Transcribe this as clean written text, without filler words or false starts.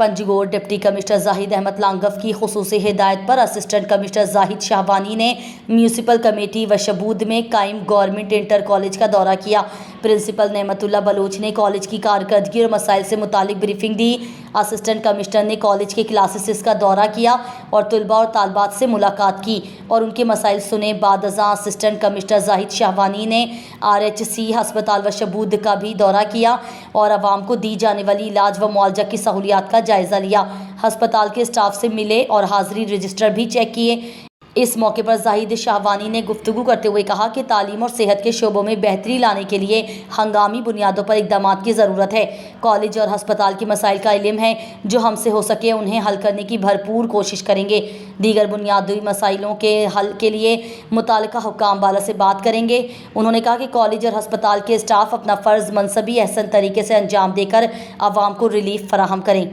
Panjgur deputy commissioner Zahid Ahmad लांगफ की खुसूसी हिदायत पर असिस्टेंट कमिश्नर जाहिद शाहवानी ने म्यूनसिपल कमेटी वशबूद में कायम गवर्नमेंट इंटर कॉलेज का दौरा किया। प्रिंसिपल नेमतुल्ला बलोच ने कॉलेज की कारकर्दगी और मसाइल से मुतालिक ब्रीफिंग दी। असिस्टेंट कमिश्नर ने कॉलेज के क्लासेस का दौरा किया और तलबा और तालबात से मुलाकात की और उनके मसाइल सुने। बाद अज़ां असिस्टेंट कमिश्नर जाहिद शाहवानी ने RHC हस्पताल वशबूद का भी दौरा किया और आवाम को दी जाने वाली इलाज व मुआवजा की सहूलियात का जायज़ा लिया। हस्पताल के स्टाफ से मिले और हाज़री रजिस्टर भी चेक किए। इस मौके पर जाहिद शाहवानी ने गुफ्तगू करते हुए कहा कि तालीम और सेहत के शोबों में बेहतरी लाने के लिए हंगामी बुनियादों पर इक़दाम की ज़रूरत है। कॉलेज और हस्पताल के मसाइल का इल्म है, जो हमसे हो सके उन्हें हल करने की भरपूर कोशिश करेंगे। दीगर बुनियादी मसाइलों के हल के लिए मुताल्लिका हुक्काम बाला से बात करेंगे। उन्होंने कहा कि कॉलेज और हस्पताल के स्टाफ अपना फ़र्ज़ मनसबी अहसन तरीके से अंजाम देकर आवाम को रिलीफ फराहम करें।